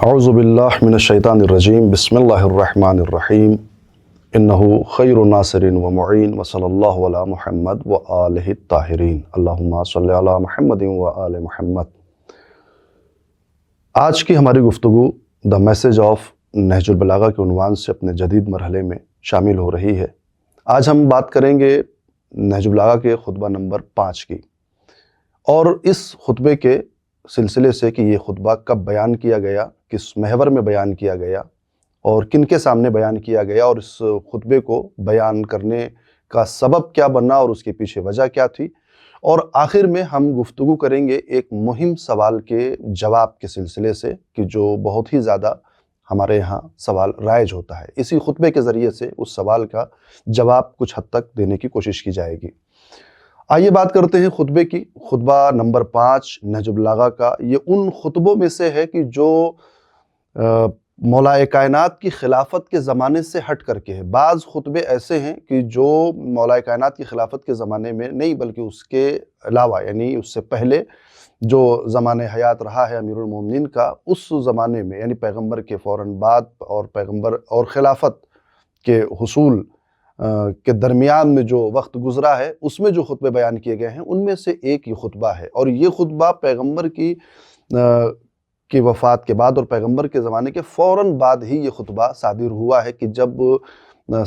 اعوذ باللہ من الشیطان الرجیم بسم اللہ الرحمن الرحیم انہ خیر ناصر و معین وصلی اللہ علی محمد و آلہ الطاہرین اللہم صلی علی محمد و آل محمد۔ آج کی ہماری گفتگو دا میسیج آف نہج البلاغہ کے عنوان سے اپنے جدید مرحلے میں شامل ہو رہی ہے۔ آج ہم بات کریں گے نہج البلاغہ کے خطبہ نمبر 5 کی، اور اس خطبے کے سلسلے سے کہ یہ خطبہ کب بیان کیا گیا، کس محور میں بیان کیا گیا اور کن کے سامنے بیان کیا گیا، اور اس خطبے کو بیان کرنے کا سبب کیا بنا اور اس کے پیچھے وجہ کیا تھی، اور آخر میں ہم گفتگو کریں گے ایک مہم سوال کے جواب کے سلسلے سے کہ جو بہت ہی زیادہ ہمارے ہاں سوال رائج ہوتا ہے۔ اسی خطبے کے ذریعے سے اس سوال کا جواب کچھ حد تک دینے کی کوشش کی جائے گی۔ آئیے بات کرتے ہیں خطبے کی۔ خطبہ نمبر 5 نہج البلاغہ کا یہ ان خطبوں میں سے ہے کہ جو مولا کائنات کی خلافت کے زمانے سے ہٹ کر کے ہے۔ بعض خطبے ایسے ہیں کہ جو مولا کائنات کی خلافت کے زمانے میں نہیں بلکہ اس کے علاوہ، یعنی اس سے پہلے جو زمانہ حیات رہا ہے امیر المومنین کا، اس زمانے میں یعنی پیغمبر کے فوراً بعد اور پیغمبر اور خلافت کے حصول کے درمیان میں جو وقت گزرا ہے، اس میں جو خطبے بیان کیے گئے ہیں ان میں سے ایک یہ خطبہ ہے۔ اور یہ خطبہ پیغمبر کی وفات کے بعد اور پیغمبر کے زمانے کے فوراً بعد ہی یہ خطبہ صادر ہوا ہے کہ جب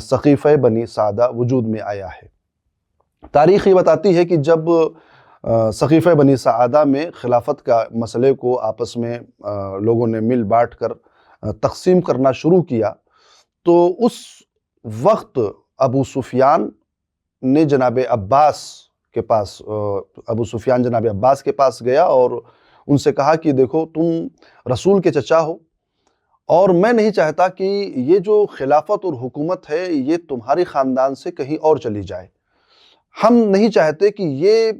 سقیفہ بنی سعدہ وجود میں آیا ہے۔ تاریخ یہ بتاتی ہے کہ جب سقیفہ بنی سعدہ میں خلافت کا مسئلے کو آپس میں لوگوں نے مل بانٹ کر تقسیم کرنا شروع کیا، تو اس وقت ابو سفیان نے جناب عباس کے پاس گیا اور ان سے کہا کہ دیکھو، تم رسول کے چچا ہو اور میں نہیں چاہتا کہ یہ جو خلافت اور حکومت ہے یہ تمہاری خاندان سے کہیں اور چلی جائے۔ ہم نہیں چاہتے کہ یہ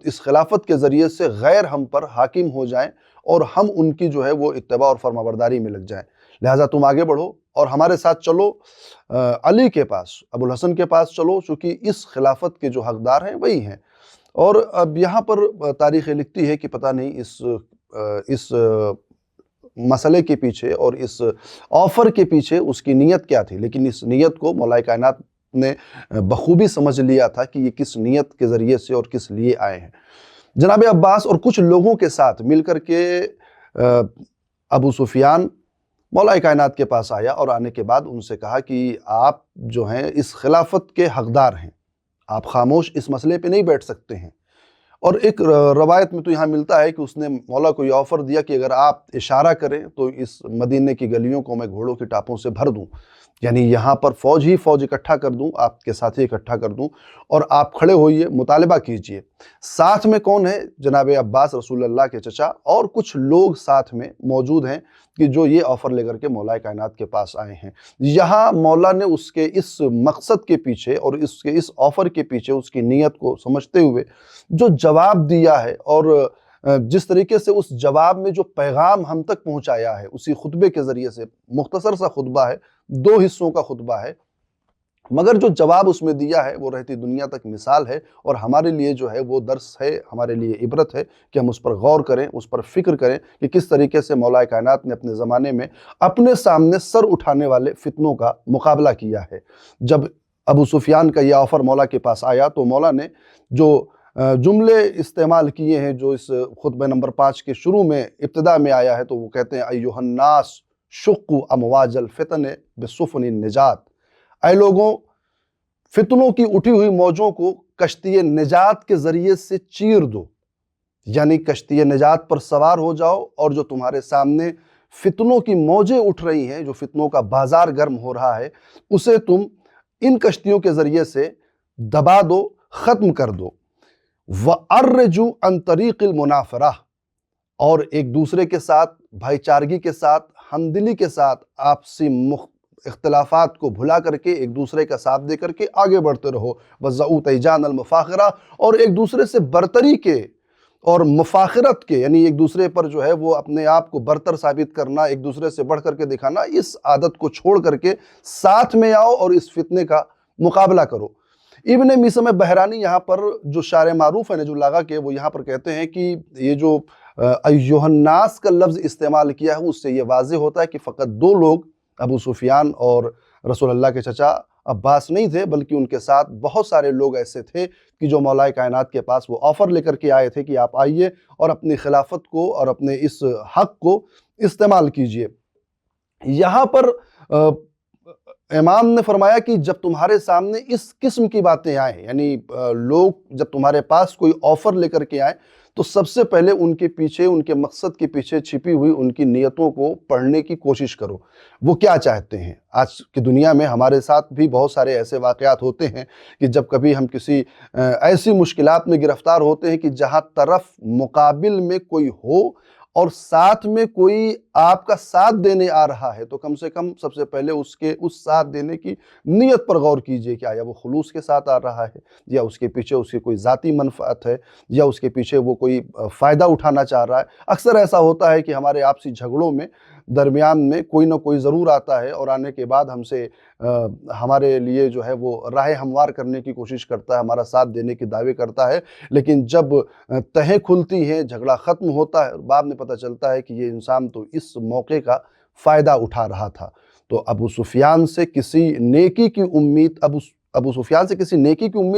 اس خلافت کے ذریعے سے غیر ہم پر حاکم ہو جائیں اور ہم ان کی جو ہے وہ اتباع اور فرمانبرداری میں لگ جائیں، لہٰذا تم آگے بڑھو اور ہمارے ساتھ چلو، علی کے پاس، ابو الحسن کے پاس چلو، چونکہ اس خلافت کے جو حقدار ہیں وہی ہیں۔ اور اب یہاں پر تاریخ لکھتی ہے کہ پتہ نہیں اس مسئلے کے پیچھے اور اس آفر کے پیچھے اس کی نیت کیا تھی، لیکن اس نیت کو مولا کائنات نے بخوبی سمجھ لیا تھا کہ یہ کس نیت کے ذریعے سے اور کس لیے آئے ہیں۔ جناب عباس اور کچھ لوگوں کے ساتھ مل کر کے ابو سفیان مولا کائنات کے پاس آیا اور آنے کے بعد ان سے کہا کہ آپ جو ہیں اس خلافت کے حقدار ہیں، آپ خاموش اس مسئلے پہ نہیں بیٹھ سکتے ہیں۔ اور ایک روایت میں تو یہاں ملتا ہے کہ اس نے مولا کو یہ آفر دیا کہ اگر آپ اشارہ کریں تو اس مدینے کی گلیوں کو میں گھوڑوں کی ٹاپوں سے بھر دوں، یعنی یہاں پر فوج اکٹھا کر دوں، آپ کے ساتھی اکٹھا کر دوں اور آپ کھڑے ہوئیے، مطالبہ کیجئے۔ ساتھ میں کون ہے؟ جناب عباس رسول اللہ کے چچا اور کچھ لوگ ساتھ میں موجود ہیں کہ جو یہ آفر لے کر کے مولا کائنات کے پاس آئے ہیں۔ یہاں مولا نے اس کے اس مقصد کے پیچھے اور اس آفر کے پیچھے اس کی نیت کو سمجھتے ہوئے جو جواب دیا ہے اور جس طریقے سے اس جواب میں جو پیغام ہم تک پہنچایا ہے اسی خطبے کے ذریعے سے، مختصر سا خطبہ ہے، 2 حصوں کا خطبہ ہے، مگر جو جواب اس میں دیا ہے وہ رہتی دنیا تک مثال ہے اور ہمارے لیے جو ہے وہ درس ہے، ہمارے لیے عبرت ہے کہ ہم اس پر غور کریں، اس پر فکر کریں کہ کس طریقے سے مولا کائنات نے اپنے زمانے میں اپنے سامنے سر اٹھانے والے فتنوں کا مقابلہ کیا ہے۔ جب ابو سفیان کا یہ آفر مولا کے پاس آیا تو مولا نے جو جملے استعمال کیے ہیں جو اس خطبہ نمبر 5 کے شروع میں ابتدا میں آیا ہے، تو وہ کہتے ہیں ایھا الناس شقوا امواج الفتن بسفن النجات، اے لوگوں، فتنوں کی اٹھی ہوئی موجوں کو کشتی نجات کے ذریعے سے چیر دو، یعنی کشتی نجات پر سوار ہو جاؤ اور جو تمہارے سامنے فتنوں کی موجیں اٹھ رہی ہیں، جو فتنوں کا بازار گرم ہو رہا ہے، اسے تم ان کشتیوں کے ذریعے سے دبا دو، ختم کر دو۔ وَأَرِّجُوا عَنْ طَرِيقِ الْمُنَافَرَةِ، اور ایک دوسرے کے ساتھ بھائی چارگی کے ساتھ، ہمدلی کے ساتھ آپسی اختلافات کو بھلا کر کے ایک دوسرے کا ساتھ دے کر کے آگے بڑھتے رہو۔ وَزَّعُوا تَيْجَانَ الْمُفَاخِرَةِ، اور ایک دوسرے سے برتری کے اور مفاخرت کے، یعنی ایک دوسرے پر جو ہے وہ اپنے آپ کو برتر ثابت کرنا، ایک دوسرے سے بڑھ کر کے دکھانا، اس عادت کو چھوڑ کر کے ساتھ میں آؤ اور اس فتنے کا مقابلہ کرو۔ ابن میثم بحرانی یہاں پر جو شارح معروف ہے نہج البلاغہ کے، وہ یہاں پر کہتے ہیں کہ یہ جو ایھا الناس کا لفظ استعمال کیا ہے، اس سے یہ واضح ہوتا ہے کہ فقط دو لوگ ابو سفیان اور رسول اللہ کے چچا عباس نہیں تھے، بلکہ ان کے ساتھ بہت سارے لوگ ایسے تھے کہ جو مولا کائنات کے پاس وہ آفر لے کر کے آئے تھے کہ آپ آئیے اور اپنی خلافت کو اور اپنے اس حق کو استعمال کیجئے۔ یہاں پر امام نے فرمایا کہ جب تمہارے سامنے اس قسم کی باتیں آئیں، یعنی لوگ جب تمہارے پاس کوئی آفر لے کر کے آئیں، تو سب سے پہلے ان کے پیچھے، ان کے مقصد کے پیچھے چھپی ہوئی ان کی نیتوں کو پڑھنے کی کوشش کرو، وہ کیا چاہتے ہیں۔ آج کی دنیا میں ہمارے ساتھ بھی بہت سارے ایسے واقعات ہوتے ہیں کہ جب کبھی ہم کسی ایسی مشکلات میں گرفتار ہوتے ہیں کہ جہاں طرف مقابل میں کوئی ہو اور ساتھ میں کوئی آپ کا ساتھ دینے آ رہا ہے، تو کم سے کم سب سے پہلے اس ساتھ دینے کی نیت پر غور کیجئے کہ آیا وہ خلوص کے ساتھ آ رہا ہے، یا اس کے پیچھے اس کی کوئی ذاتی منفعت ہے، یا اس کے پیچھے وہ کوئی فائدہ اٹھانا چاہ رہا ہے۔ اکثر ایسا ہوتا ہے کہ ہمارے آپسی جھگڑوں میں درمیان میں کوئی نہ کوئی ضرور آتا ہے، اور آنے کے بعد ہم سے ہمارے لیے جو ہے وہ راہ ہموار کرنے کی کوشش کرتا ہے، ہمارا ساتھ دینے کے دعوے کرتا ہے، لیکن جب تہیں کھلتی ہیں، جھگڑا ختم ہوتا ہے، بعد میں پتہ چلتا ہے کہ یہ انسان تو اس موقع کا فائدہ اٹھا رہا تھا۔ تو ابو سفیان سے کسی نیکی کی امید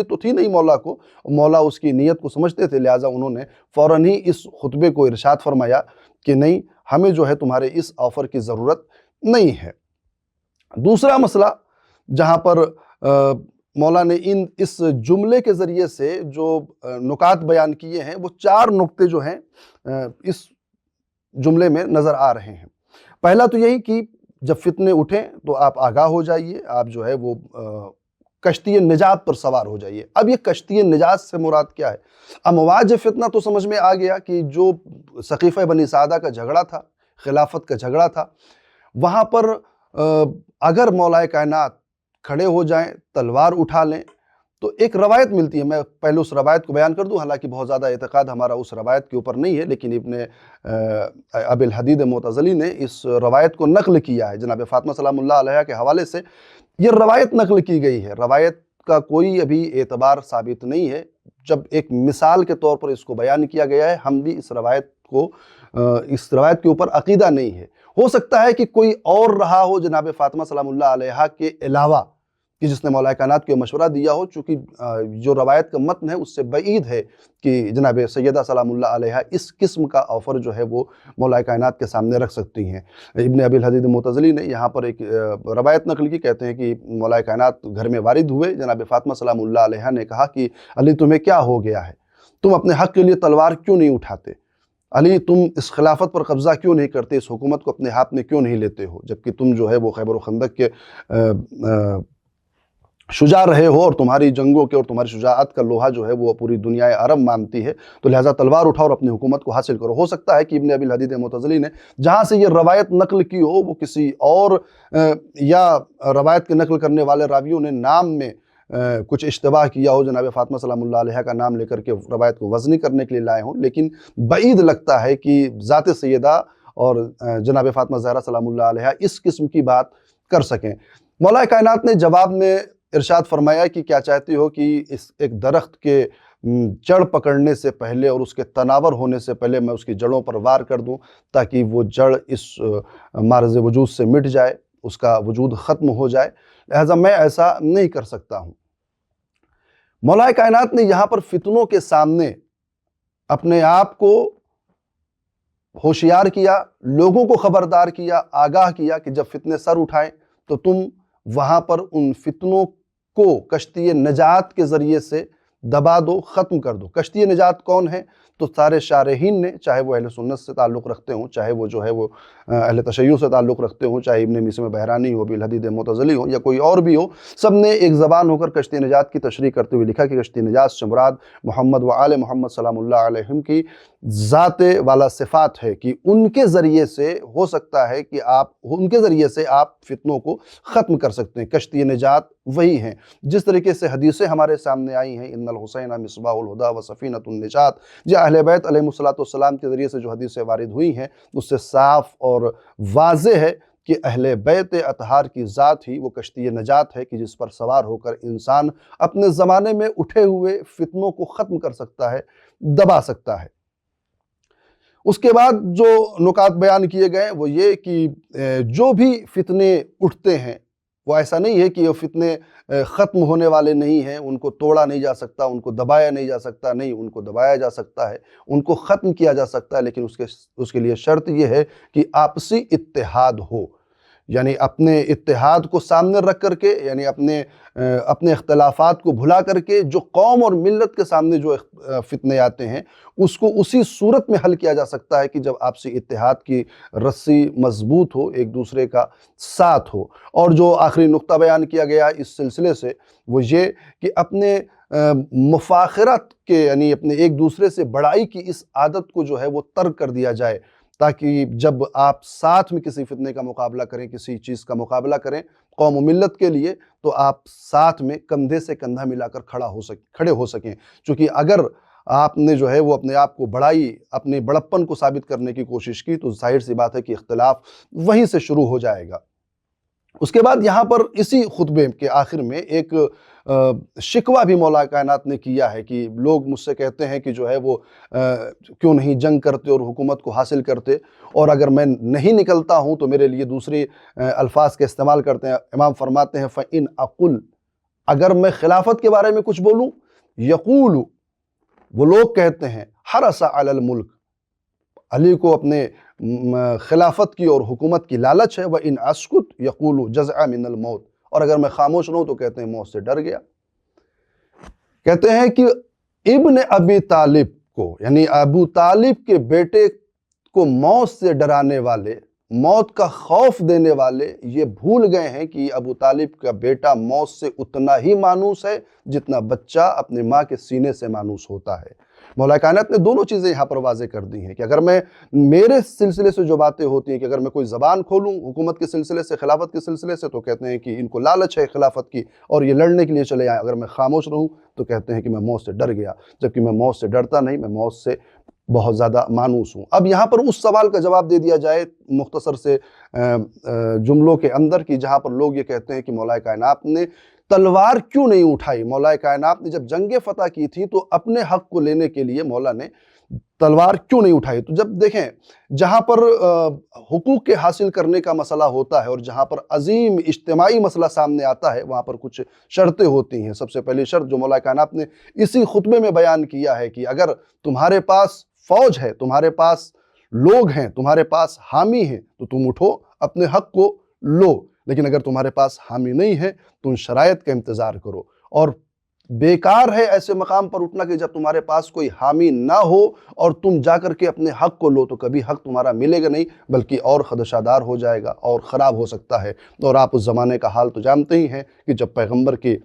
تو تھی نہیں مولا کو، مولا اس کی نیت کو سمجھتے تھے، لہٰذا انہوں نے فوراً ہی اس خطبے کو ارشاد فرمایا کہ نہیں، ہمیں جو ہے تمہارے اس آفر کی ضرورت نہیں ہے۔ دوسرا مسئلہ جہاں پر مولا نے اس جملے کے ذریعے سے جو نکات بیان کیے ہیں، وہ 4 نکتے جو ہیں اس جملے میں نظر آ رہے ہیں۔ پہلا تو یہی کہ جب فتنے اٹھیں تو آپ آگاہ ہو جائیے، آپ جو ہے وہ کشتی نجات پر سوار ہو جائیے۔ اب یہ کشتی نجات سے مراد کیا ہے؟ امواج فتنہ تو سمجھ میں آ گیا کہ جو سقیفہ بنی سعدہ کا جھگڑا تھا، خلافت کا جھگڑا تھا، وہاں پر اگر مولا کائنات کھڑے ہو جائیں، تلوار اٹھا لیں، تو ایک روایت ملتی ہے، میں پہلے اس روایت کو بیان کر دوں، حالانکہ بہت زیادہ اعتقاد ہمارا اس روایت کے اوپر نہیں ہے، لیکن ابن ابی الحدید معتزلی نے اس روایت کو نقل کیا ہے، جناب فاطمہ سلام اللہ علیہا کے حوالے سے یہ روایت نقل کی گئی ہے۔ روایت کا کوئی ابھی اعتبار ثابت نہیں ہے، جب ایک مثال کے طور پر اس کو بیان کیا گیا ہے، ہم بھی اس روایت کے اوپر عقیدہ نہیں ہے۔ ہو سکتا ہے کہ کوئی اور رہا ہو جناب فاطمہ سلام اللہ علیہا کے علاوہ، کہ جس نے مولا کائنات کو مشورہ دیا ہو، چونکہ جو روایت کا متن ہے اس سے بعید ہے کہ جناب سیدہ سلام اللہ علیہا اس قسم کا آفر جو ہے وہ مولا کائنات کے سامنے رکھ سکتی ہیں۔ ابن ابی الحدید معتزلی نے یہاں پر ایک روایت نقل کی، کہتے ہیں کہ مولا کائنات گھر میں وارد ہوئے، جناب فاطمہ سلام اللہ علیہا نے کہا کہ علی تمہیں کیا ہو گیا ہے؟ تم اپنے حق کے لیے تلوار کیوں نہیں اٹھاتے؟ علی تم اس خلافت پر قبضہ کیوں نہیں کرتے؟ اس حکومت کو اپنے ہاتھ میں کیوں نہیں لیتے ہو؟ جبکہ تم جو ہے وہ خیبر و خندق کے شجاع رہے ہو، اور تمہاری جنگوں کے اور تمہاری شجاعت کا لوہا جو ہے وہ پوری دنیا عرب مانتی ہے، تو لہٰذا تلوار اٹھاؤ اور اپنی حکومت کو حاصل کرو۔ ہو سکتا ہے کہ ابن ابی الحدید معتزلی نے جہاں سے یہ روایت نقل کی ہو، وہ کسی اور یا روایت کے نقل کرنے والے راویوں نے نام میں کچھ اشتباہ کیا ہو، جناب فاطمہ سلام اللہ علیہا کا نام لے کر کے روایت کو وزنی کرنے کے لیے لائے ہوں، لیکن بعید لگتا ہے کہ ذات سیدہ اور جناب فاطمہ زہرا سلام اللہ علیہا اس قسم کی بات کر سکیں۔ مولا کائنات نے جواب میں ارشاد فرمایا کہ کیا چاہتی ہو کہ اس ایک درخت کے جڑ پکڑنے سے پہلے اور اس کے تناور ہونے سے پہلے میں اس کی جڑوں پر وار کر دوں، تاکہ وہ جڑ اس معرض وجود سے مٹ جائے، اس کا وجود ختم ہو جائے، لہذا میں ایسا نہیں کر سکتا ہوں۔ مولا کائنات نے یہاں پر فتنوں کے سامنے اپنے آپ کو ہوشیار کیا، لوگوں کو خبردار کیا، آگاہ کیا کہ جب فتنے سر اٹھائیں تو تم وہاں پر ان فتنوں کو کشتی نجات کے ذریعے سے دبا دو، ختم کر دو۔ کشتی نجات کون ہے؟ تو سارے شارحین نے، چاہے وہ اہل سنت سے تعلق رکھتے ہوں، چاہے وہ جو ہے وہ اہل تشیع سے تعلق رکھتے ہوں، چاہے ابن میثم بحرانی ہو، ابی الحدید معتزلی ہو، یا کوئی اور بھی ہو، سب نے ایک زبان ہو کر کشتی نجات کی تشریح کرتے ہوئے لکھا کہ کشتی نجات سے مراد محمد و آل محمد سلام اللہ علیہم کی ذات والا صفات ہے، کہ ان کے ذریعے سے ہو سکتا ہے کہ ان کے ذریعے سے آپ فتنوں کو ختم کر سکتے ہیں۔ کشتی نجات وہی ہیں، جس طریقے سے حدیثیں ہمارے سامنے آئی ہیں، ان الحسین مصباح الہدی و سفینۃ النجات، یا اہل بیت علیہ السلام کے ذریعے سے جو حدیثیں وارد ہوئی ہیں، اس سے صاف اور واضح ہے کہ اہل بیت اطہار کی ذات ہی وہ کشتی نجات ہے، کہ جس پر سوار ہو کر انسان اپنے زمانے میں اٹھے ہوئے فتنوں کو ختم کر سکتا ہے، دبا سکتا ہے۔ اس کے بعد جو نکات بیان کیے گئے وہ یہ کہ جو بھی فتنے اٹھتے ہیں وہ ایسا نہیں ہے کہ یہ فتنے ختم ہونے والے نہیں ہیں، ان کو توڑا نہیں جا سکتا، ان کو دبایا نہیں جا سکتا، نہیں، ان کو دبایا جا سکتا ہے، ان کو ختم کیا جا سکتا ہے، لیکن اس کے لیے شرط یہ ہے کہ آپسی اتحاد ہو، یعنی اپنے اتحاد کو سامنے رکھ کر کے، یعنی اپنے اختلافات کو بھلا کر کے جو قوم اور ملت کے سامنے جو فتنے آتے ہیں اس کو اسی صورت میں حل کیا جا سکتا ہے کہ جب آپسی اتحاد کی رسی مضبوط ہو، ایک دوسرے کا ساتھ ہو۔ اور جو آخری نقطہ بیان کیا گیا اس سلسلے سے وہ یہ کہ اپنے مفاخرت کے، یعنی اپنے ایک دوسرے سے بڑائی کی اس عادت کو جو ہے وہ ترک کر دیا جائے، تاکہ جب آپ ساتھ میں کسی فتنے کا مقابلہ کریں، کسی چیز کا مقابلہ کریں قوم و ملت کے لیے، تو آپ ساتھ میں کندھے سے کندھا ملا کر کھڑے ہو سکیں، چونکہ اگر آپ نے جو ہے وہ اپنے آپ کو بڑائی، اپنے بڑپن کو ثابت کرنے کی کوشش کی تو ظاہر سی بات ہے کہ اختلاف وہیں سے شروع ہو جائے گا۔ اس کے بعد یہاں پر اسی خطبے کے آخر میں ایک شکوہ بھی مولا کائنات نے کیا ہے کہ لوگ مجھ سے کہتے ہیں کہ جو ہے وہ کیوں نہیں جنگ کرتے اور حکومت کو حاصل کرتے، اور اگر میں نہیں نکلتا ہوں تو میرے لیے دوسرے الفاظ کا استعمال کرتے ہیں۔ امام فرماتے ہیں فَإِنْ أَقُلْ، اگر میں خلافت کے بارے میں کچھ بولوں، یقول، وہ لوگ کہتے ہیں حرس علی الملک، علی کو اپنے خلافت کی اور حکومت کی لالچ ہے، وَإِنْ أَسْكُتْ يَقُولُ جَزْعَ مِنَ الْمَوْتِ، اور اگر میں خاموش رہوں تو کہتے ہیں موت سے ڈر گیا۔ کہتے ہیں کہ ابن ابی طالب کو، یعنی ابو طالب کے بیٹے کو موت سے ڈرانے والے، موت کا خوف دینے والے یہ بھول گئے ہیں کہ ابو طالب کا بیٹا موت سے اتنا ہی مانوس ہے جتنا بچہ اپنے ماں کے سینے سے مانوس ہوتا ہے۔ مولا کائنات نے دونوں چیزیں یہاں پر واضح کر دی ہیں کہ اگر میرے سلسلے سے جو باتیں ہوتی ہیں کہ اگر میں کوئی زبان کھولوں حکومت کے سلسلے سے، خلافت کے سلسلے سے، تو کہتے ہیں کہ ان کو لالچ ہے خلافت کی اور یہ لڑنے کے لیے چلے آئیں، اگر میں خاموش رہوں تو کہتے ہیں کہ میں موت سے ڈر گیا، جبکہ میں موت سے ڈرتا نہیں، میں موت سے بہت زیادہ مانوس ہوں۔ اب یہاں پر اس سوال کا جواب دے دیا جائے مختصر سے جملوں کے اندر، کہ جہاں پر لوگ یہ کہتے ہیں کہ مولا کائنات نے تلوار کیوں نہیں اٹھائی، مولا کائنات نے جب جنگ فتح کی تھی تو اپنے حق کو لینے کے لیے مولا نے تلوار کیوں نہیں اٹھائی؟ تو جب دیکھیں جہاں پر حقوق کے حاصل کرنے کا مسئلہ ہوتا ہے اور جہاں پر عظیم اجتماعی مسئلہ سامنے آتا ہے، وہاں پر کچھ شرطیں ہوتی ہیں۔ سب سے پہلی شرط جو مولا کائنات نے اسی خطبے میں بیان کیا ہے کہ اگر تمہارے پاس فوج ہے، تمہارے پاس لوگ ہیں، تمہارے پاس حامی ہیں، تو تم اٹھو اپنے حق کو لو، لیکن اگر تمہارے پاس حامی نہیں ہے تو ان شرائط کا انتظار کرو۔ اور بیکار ہے ایسے مقام پر اٹھنا کہ جب تمہارے پاس کوئی حامی نہ ہو اور تم جا کر کے اپنے حق کو لو، تو کبھی حق تمہارا ملے گا نہیں بلکہ اور خدشہ دار ہو جائے گا اور خراب ہو سکتا ہے۔ اور آپ اس زمانے کا حال تو جانتے ہی ہیں کہ جب پیغمبر کی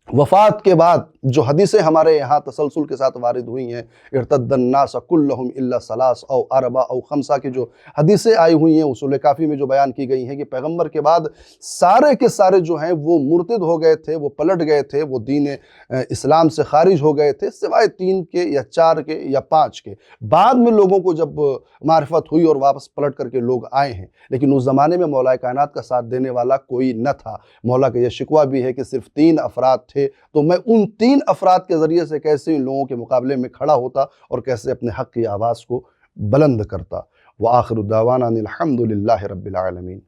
وفات کے بعد جو حدیثیں ہمارے یہاں تسلسل کے ساتھ وارد ہوئی ہیں، ارتد الناس کلہم الا ثلاث او اربع او خمسہ کی جو حدیثیں آئی ہوئی ہیں اصول کافی میں جو بیان کی گئی ہیں کہ پیغمبر کے بعد سارے کے سارے جو ہیں وہ مرتد ہو گئے تھے، وہ پلٹ گئے تھے، وہ دین اسلام سے خارج ہو گئے تھے، سوائے 3 کے یا 4 کے یا 5 کے۔ بعد میں لوگوں کو جب معرفت ہوئی اور واپس پلٹ کر کے لوگ آئے ہیں، لیکن اس زمانے میں مولا کائنات کا ساتھ دینے والا کوئی نہ تھا۔ مولا کا یہ شکوہ بھی ہے کہ صرف 3 افراد تھے، تو میں ان 3 افراد کے ذریعے سے کیسے ان لوگوں کے مقابلے میں کھڑا ہوتا اور کیسے اپنے حق کی آواز کو بلند کرتا۔ وآخر دعوانا الحمد للہ رب العالمین۔